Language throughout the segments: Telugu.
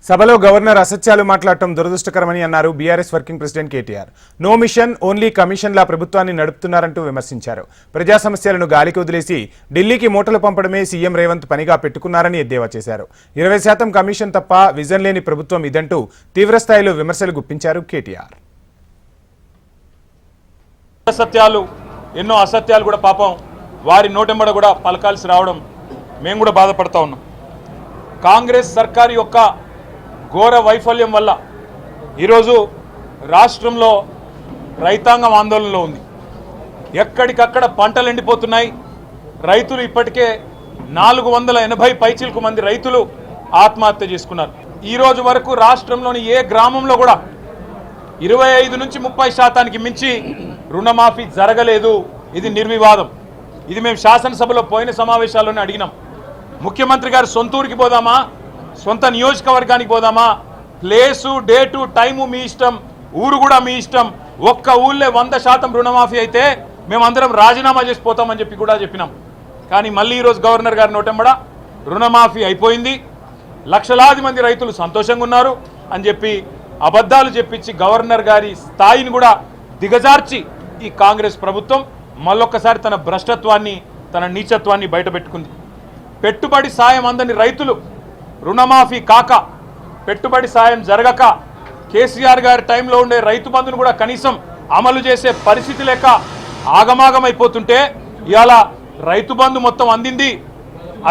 సభలో గవర్నర్ అసత్యాలు మాట్లాడటం దురదృష్టకరమని అన్నారు BRS working president KTR. No mission only కమిషన్లా ప్రభుత్వాన్ని నడుపుతున్నారంటూ విమర్శించారు. ప్రజా సమస్యలను గాలికి వదిలేసి ఢిల్లీకి మూటలు పంపడమే సీఎం రేవంత్ పనిగా పెట్టుకున్నారని ఎద్దేవా చేశారు. 20% కమిషన్ తప్ప విజన్ లేని ప్రభుత్వం ఇదంటూ తీవ్రస్థాయిలో విమర్శలు గుప్పించారు కేటీఆర్. ఎన్నో అసత్యాలు కూడా పాపం వారి నోటెంబడ కూడా పలకాల్సి రావడం మేము కూడా బాధపడతా ఉన్నాం. కాంగ్రెస్ సర్కారు యొక్క ఘోర వైఫల్యం వల్ల ఈరోజు రాష్ట్రంలో రైతాంగం ఆందోళనలో ఉంది. ఎక్కడికక్కడ పంటలు ఎండిపోతున్నాయి. రైతులు ఇప్పటికే 480 పైచిలకు మంది రైతులు ఆత్మహత్య చేసుకున్నారు. ఈరోజు వరకు రాష్ట్రంలోని ఏ గ్రామంలో కూడా 25 నుంచి 30% మించి రుణమాఫీ జరగలేదు. ఇది నిర్వివాదం. ఇది మేము శాసనసభలో పోయిన సమావేశాల్లోనే అడిగినాం. ముఖ్యమంత్రి గారు సొంత ఊరికి పోదామా, సొంత నియోజకవర్గానికి పోదామా, ప్లేసు డేటు టైము మీ ఇష్టం, ఊరు కూడా మీ ఇష్టం. ఒక్క ఊళ్ళే 100% రుణమాఫీ అయితే మేమందరం రాజీనామా చేసిపోతామని చెప్పి కూడా చెప్పినాం. కానీ మళ్ళీ ఈరోజు గవర్నర్ గారి నోటెంబడ రుణమాఫీ అయిపోయింది, లక్షలాది మంది రైతులు సంతోషంగా ఉన్నారు అని చెప్పి అబద్ధాలు చెప్పించి గవర్నర్ గారి స్థాయిని కూడా దిగజార్చి ఈ కాంగ్రెస్ ప్రభుత్వం మళ్ళొక్కసారి తన భ్రష్టత్వాన్ని, తన నీచత్వాన్ని బయటపెట్టుకుంది. పెట్టుబడి సాయం అందని రైతులు రుణమాఫీ కాక, పెట్టుబడి సాయం జరగక, కేసీఆర్ గారి టైంలో ఉండే రైతు బంధును కూడా కనీసం అమలు చేసే పరిస్థితి లేక ఆగమాగమైపోతుంటే ఇవాళ రైతు బంధు మొత్తం అందింది.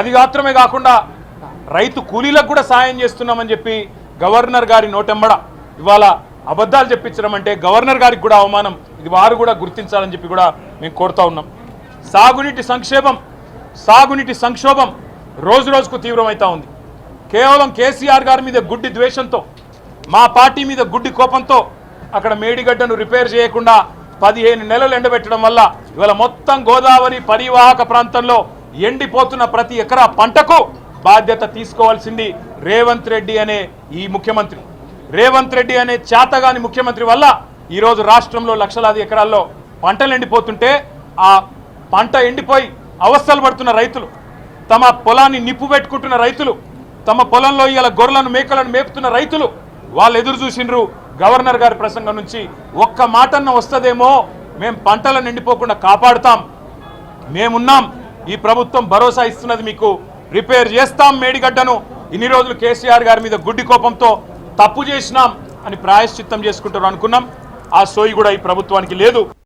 అది మాత్రమే కాకుండా రైతు కూలీలకు కూడా సాయం చేస్తున్నామని చెప్పి గవర్నర్ గారి నోటెంబడ ఇవాళ అబద్ధాలు చెప్పించడం అంటే గవర్నర్ గారికి కూడా అవమానం. ఇది వారు కూడా గుర్తించాలని చెప్పి కూడా మేము కోరుతా ఉన్నాం. సాగునీటి సంక్షోభం రోజు రోజుకు తీవ్రమవుతా ఉంది. కేవలం కేసీఆర్ గారి మీద గుడ్డి ద్వేషంతో, మా పార్టీ మీద గుడ్డి కోపంతో అక్కడ మేడిగడ్డను రిపేర్ చేయకుండా 15 నెలలు ఎండబెట్టడం వల్ల ఇవాళ మొత్తం గోదావరి పరివాహక ప్రాంతంలో ఎండిపోతున్న ప్రతి ఎకరా పంటకు బాధ్యత తీసుకోవాల్సింది రేవంత్ రెడ్డి అనే ఈ ముఖ్యమంత్రి. రేవంత్ రెడ్డి అనే చేతగాని ముఖ్యమంత్రి వల్ల ఈరోజు రాష్ట్రంలో లక్షలాది ఎకరాల్లో పంటలు ఎండిపోతుంటే, ఆ పంట ఎండిపోయి అవస్థలు పడుతున్న రైతులు, తమ పొలాన్ని నిప్పు పెట్టుకుంటున్న రైతులు, తమ పొలంలో ఇలా గొర్రెలను మేకలను మేపుతున్న రైతులు వాళ్ళు ఎదురు చూసిండ్రు. గవర్నర్ గారి ప్రసంగం నుంచి ఒక్క మాటన్న వస్తుందేమో, మేము పంటలను ఎండిపోకుండా కాపాడుతాం, మేమున్నాం, ఈ ప్రభుత్వం భరోసా ఇస్తున్నది, మీకు రిపేర్ చేస్తాం మేడిగడ్డను, ఇన్ని రోజులు కేసీఆర్ గారి మీద గుడ్డి కోపంతో తప్పు చేసినాం అని ప్రాయశ్చిత్తం చేసుకుంటారు అనుకున్నాం. ఆ సోయి కూడా ఈ ప్రభుత్వానికి లేదు.